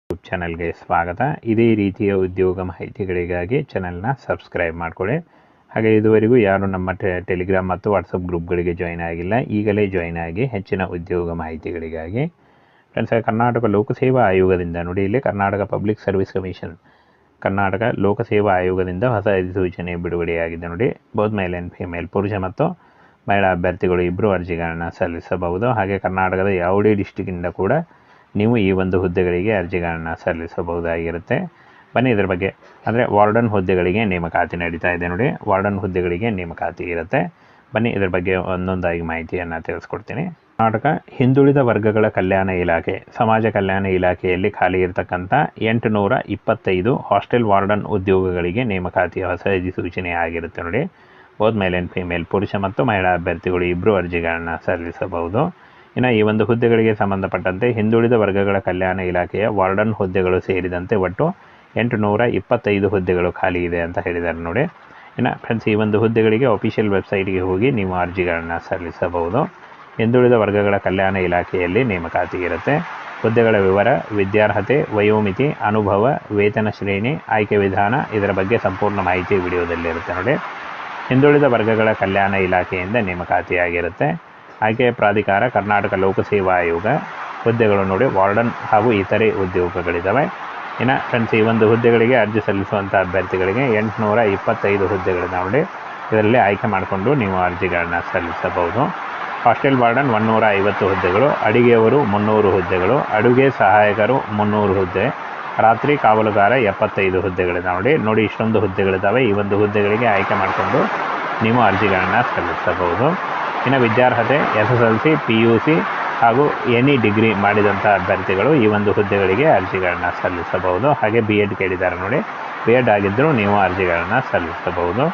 YouTube ಚಾನಲ್ಗೆ ಸ್ವಾಗತ. ಇದೇ ರೀತಿಯ ಉದ್ಯೋಗ ಮಾಹಿತಿಗಳಿಗಾಗಿ ಚಾನಲ್ನ ಸಬ್ಸ್ಕ್ರೈಬ್ ಮಾಡಿಕೊಳ್ಳಿ. ಹಾಗೆ ಇದುವರೆಗೂ ಯಾರು ನಮ್ಮ ಟೆಲಿಗ್ರಾಮ್ ಮತ್ತು ವಾಟ್ಸಪ್ ಗ್ರೂಪ್ಗಳಿಗೆ ಜಾಯ್ನ್ ಆಗಿಲ್ಲ, ಈಗಲೇ ಜಾಯ್ನ್ ಆಗಿ ಹೆಚ್ಚಿನ ಉದ್ಯೋಗ ಮಾಹಿತಿಗಳಿಗಾಗಿ. ಫ್ರೆಂಡ್ಸ್, ಕರ್ನಾಟಕ ಲೋಕಸೇವಾ ಆಯೋಗದಿಂದ ನೋಡಿ, ಇಲ್ಲಿ Karnataka public service commission, Karnataka ಲೋಕಸೇವಾ ಆಯೋಗದಿಂದ ಹೊಸ ಅಧಿಸೂಚನೆ ಬಿಡುಗಡೆಯಾಗಿದೆ ನೋಡಿ. ಬೋತ್ ಮೇಲ್ ಆ್ಯಂಡ್ ಫಿಮೇಲ್, ಪುರುಷ ಮತ್ತು ಮಹಿಳಾ ಅಭ್ಯರ್ಥಿಗಳು ಇಬ್ಬರು ಅರ್ಜಿಗಳನ್ನು ಸಲ್ಲಿಸಬಹುದು. ಹಾಗೆ ಕರ್ನಾಟಕದ ಯಾವುದೇ ಡಿಸ್ಟಿಕ್ಕಿಂದ ಕೂಡ ನೀವು ಈ ಒಂದು ಹುದ್ದೆಗಳಿಗೆ ಅರ್ಜಿಗಳನ್ನು ಸಲ್ಲಿಸಬಹುದಾಗಿರುತ್ತೆ. ಬನ್ನಿ ಇದರ ಬಗ್ಗೆ, ಅಂದರೆ ವಾರ್ಡನ್ ಹುದ್ದೆಗಳಿಗೆ ನೇಮಕಾತಿ ನಡೀತಾ ಇದೆ ನೋಡಿ. ವಾರ್ಡನ್ ಹುದ್ದೆಗಳಿಗೆ ನೇಮಕಾತಿ ಇರುತ್ತೆ. ಬನ್ನಿ ಇದರ ಬಗ್ಗೆ ಒಂದೊಂದಾಗಿ ಮಾಹಿತಿಯನ್ನು ತಿಳಿಸ್ಕೊಡ್ತೀನಿ. ಕರ್ನಾಟಕ ಹಿಂದುಳಿದ ವರ್ಗಗಳ ಕಲ್ಯಾಣ ಇಲಾಖೆ, ಸಮಾಜ ಕಲ್ಯಾಣ ಇಲಾಖೆಯಲ್ಲಿ ಖಾಲಿ ಇರತಕ್ಕಂಥ 825 ಹಾಸ್ಟೆಲ್ ವಾರ್ಡನ್ ಉದ್ಯೋಗಗಳಿಗೆ ನೇಮಕಾತಿಯ ಹೊಸ ಅಧಿಸೂಚನೆ ಆಗಿರುತ್ತೆ ನೋಡಿ. ಬೋತ್ ಮೇಲ್ ಆ್ಯಂಡ್ ಫಿಮೇಲ್, ಪುರುಷ ಮತ್ತು ಮಹಿಳಾ ಅಭ್ಯರ್ಥಿಗಳು ಇಬ್ಬರು ಅರ್ಜಿಗಳನ್ನು ಸಲ್ಲಿಸಬಹುದು. ಇನ್ನು ಈ ಒಂದು ಹುದ್ದೆಗಳಿಗೆ ಸಂಬಂಧಪಟ್ಟಂತೆ ಹಿಂದುಳಿದ ವರ್ಗಗಳ ಕಲ್ಯಾಣ ಇಲಾಖೆಯ ವಾರ್ಡನ್ ಹುದ್ದೆಗಳು ಸೇರಿದಂತೆ ಒಟ್ಟು 825 ಹುದ್ದೆಗಳು ಖಾಲಿ ಇದೆ ಅಂತ ಹೇಳಿದ್ದಾರೆ ನೋಡಿ. ಇನ್ನು ಫ್ರೆಂಡ್ಸ್, ಈ ಒಂದು ಹುದ್ದೆಗಳಿಗೆ ಅಫಿಷಿಯಲ್ ವೆಬ್ಸೈಟ್ಗೆ ಹೋಗಿ ನೀವು ಅರ್ಜಿಗಳನ್ನು ಸಲ್ಲಿಸಬಹುದು. ಹಿಂದುಳಿದ ವರ್ಗಗಳ ಕಲ್ಯಾಣ ಇಲಾಖೆಯಲ್ಲಿ ನೇಮಕಾತಿ ಇರುತ್ತೆ. ಹುದ್ದೆಗಳ ವಿವರ, ವಿದ್ಯಾರ್ಹತೆ, ವಯೋಮಿತಿ, ಅನುಭವ, ವೇತನ ಶ್ರೇಣಿ, ಆಯ್ಕೆ ವಿಧಾನ, ಇದರ ಬಗ್ಗೆ ಸಂಪೂರ್ಣ ಮಾಹಿತಿ ವಿಡಿಯೋದಲ್ಲಿರುತ್ತೆ ನೋಡಿ. ಹಿಂದುಳಿದ ವರ್ಗಗಳ ಕಲ್ಯಾಣ ಇಲಾಖೆಯಿಂದ ನೇಮಕಾತಿಯಾಗಿರುತ್ತೆ. ಆಯ್ಕೆಯ ಪ್ರಾಧಿಕಾರ ಕರ್ನಾಟಕ ಲೋಕಸೇವಾ ಆಯೋಗ. ಹುದ್ದೆಗಳು ನೋಡಿ, ವಾರ್ಡನ್ ಹಾಗೂ ಇತರೆ ಉದ್ಯೋಗಗಳಿದ್ದಾವೆ. ಇನ್ನು ಫ್ರೆಂಡ್ಸ್, ಈ ಒಂದು ಹುದ್ದೆಗಳಿಗೆ ಅರ್ಜಿ ಸಲ್ಲಿಸುವಂಥ ಅಭ್ಯರ್ಥಿಗಳಿಗೆ 825 ಹುದ್ದೆಗಳಿದ್ದಾವೆ ನೋಡಿ. ಇದರಲ್ಲಿ ಆಯ್ಕೆ ಮಾಡಿಕೊಂಡು ನೀವು ಅರ್ಜಿಗಳನ್ನು ಸಲ್ಲಿಸಬಹುದು. ಹಾಸ್ಟೆಲ್ ವಾರ್ಡನ್ 150 ಹುದ್ದೆಗಳು, ಅಡಿಗೆಯವರು 300 ಹುದ್ದೆಗಳು, ಅಡುಗೆ ಸಹಾಯಕರು 300 ಹುದ್ದೆ, ರಾತ್ರಿ ಕಾವಲುಗಾರ 75 ಹುದ್ದೆಗಳಿದ್ದಾವೆ ನೋಡಿ. ಇಷ್ಟೊಂದು ಹುದ್ದೆಗಳಿದ್ದಾವೆ. ಈ ಒಂದು ಹುದ್ದೆಗಳಿಗೆ ಆಯ್ಕೆ ಮಾಡಿಕೊಂಡು ನೀವು ಅರ್ಜಿಗಳನ್ನು ಸಲ್ಲಿಸಬಹುದು. ಇನ್ನು ವಿದ್ಯಾರ್ಹತೆ SSLC, PUC ಹಾಗೂ ಎನಿ ಡಿಗ್ರಿ ಮಾಡಿದಂಥ ಅಭ್ಯರ್ಥಿಗಳು ಈ ಒಂದು ಹುದ್ದೆಗಳಿಗೆ ಅರ್ಜಿಗಳನ್ನು ಸಲ್ಲಿಸಬಹುದು. ಹಾಗೆ BEd ಕೇಳಿದ್ದಾರೆ ನೋಡಿ, BEd ಆಗಿದ್ದರೂ ನೀವು ಅರ್ಜಿಗಳನ್ನು ಸಲ್ಲಿಸಬಹುದು.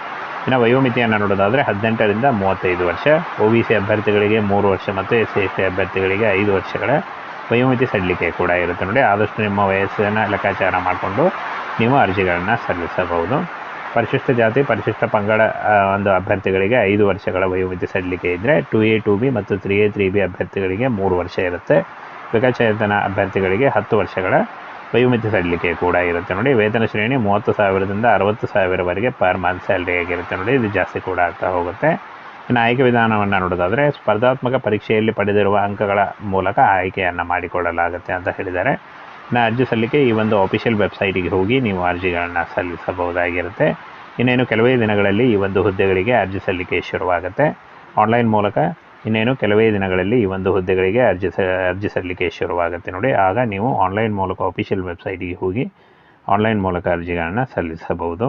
ಇನ್ನು ವಯೋಮಿತಿಯನ್ನು ನೋಡೋದಾದರೆ 18ರಿಂದ 35 ವರ್ಷ, OBC ಅಭ್ಯರ್ಥಿಗಳಿಗೆ 3 ವರ್ಷ ಮತ್ತು SC/ST ಅಭ್ಯರ್ಥಿಗಳಿಗೆ 5 ವರ್ಷಗಳ ವಯೋಮಿತಿ ಸಡಿಲಿಕೆ ಕೂಡ ಇರುತ್ತೆ ನೋಡಿ. ಆದಷ್ಟು ನಿಮ್ಮ ವಯಸ್ಸನ್ನು ಲೆಕ್ಕಾಚಾರ ಮಾಡಿಕೊಂಡು ನೀವು ಅರ್ಜಿಗಳನ್ನು ಸಲ್ಲಿಸಬಹುದು. ಪರಿಶಿಷ್ಟ ಜಾತಿ, ಪರಿಶಿಷ್ಟ ಪಂಗಡ ಒಂದು ಅಭ್ಯರ್ಥಿಗಳಿಗೆ 5 ವರ್ಷಗಳ ವಯೋಮಿತಿ ಸಡಿಲಿಕೆ ಇದ್ದರೆ, 2A 2B ಮತ್ತು 3A 3B ಅಭ್ಯರ್ಥಿಗಳಿಗೆ 3 ವರ್ಷ ಇರುತ್ತೆ. ವಿಕಲಚೇತನ ಅಭ್ಯರ್ಥಿಗಳಿಗೆ 10 ವರ್ಷಗಳ ವಯೋಮಿತಿ ಸಡಿಲಿಕೆ ಕೂಡ ಇರುತ್ತೆ ನೋಡಿ. ವೇತನ ಶ್ರೇಣಿ 30,000ದಿಂದ 60,000ವರೆಗೆ ಪರ್ ಮಂತ್ ಸ್ಯಾಲ್ರಿ ಆಗಿರುತ್ತೆ ನೋಡಿ. ಇದು ಜಾಸ್ತಿ ಕೂಡ ಆಗ್ತಾ ಹೋಗುತ್ತೆ. ಇನ್ನು ಆಯ್ಕೆ ವಿಧಾನವನ್ನು ನೋಡೋದಾದರೆ ಸ್ಪರ್ಧಾತ್ಮಕ ಪರೀಕ್ಷೆಯಲ್ಲಿ ಪಡೆದಿರುವ ಅಂಕಗಳ ಮೂಲಕ ಆಯ್ಕೆಯನ್ನು ಮಾಡಿಕೊಳ್ಳಲಾಗುತ್ತೆ ಅಂತ ಹೇಳಿದ್ದಾರೆ. ಇನ್ನು ಅರ್ಜಿ ಸಲ್ಲಿಕೆ ಈ ಒಂದು ಅಫಿಷಿಯಲ್ ವೆಬ್ಸೈಟಿಗೆ ಹೋಗಿ ನೀವು ಅರ್ಜಿಗಳನ್ನು ಸಲ್ಲಿಸಬಹುದಾಗಿರುತ್ತೆ. ಇನ್ನೇನು ಕೆಲವೇ ದಿನಗಳಲ್ಲಿ ಈ ಒಂದು ಹುದ್ದೆಗಳಿಗೆ ಅರ್ಜಿ ಸಲ್ಲಿಕೆ ಶುರುವಾಗುತ್ತೆ. ಆನ್ಲೈನ್ ಮೂಲಕ ಇನ್ನೇನು ಕೆಲವೇ ದಿನಗಳಲ್ಲಿ ಈ ಒಂದು ಹುದ್ದೆಗಳಿಗೆ ಅರ್ಜಿ ಸಲ್ಲಿಕೆ ಶುರುವಾಗುತ್ತೆ ನೋಡಿ. ಆಗ ನೀವು ಆನ್ಲೈನ್ ಮೂಲಕ ಅಫಿಷಿಯಲ್ ವೆಬ್ಸೈಟಿಗೆ ಹೋಗಿ ಆನ್ಲೈನ್ ಮೂಲಕ ಅರ್ಜಿಗಳನ್ನು ಸಲ್ಲಿಸಬಹುದು.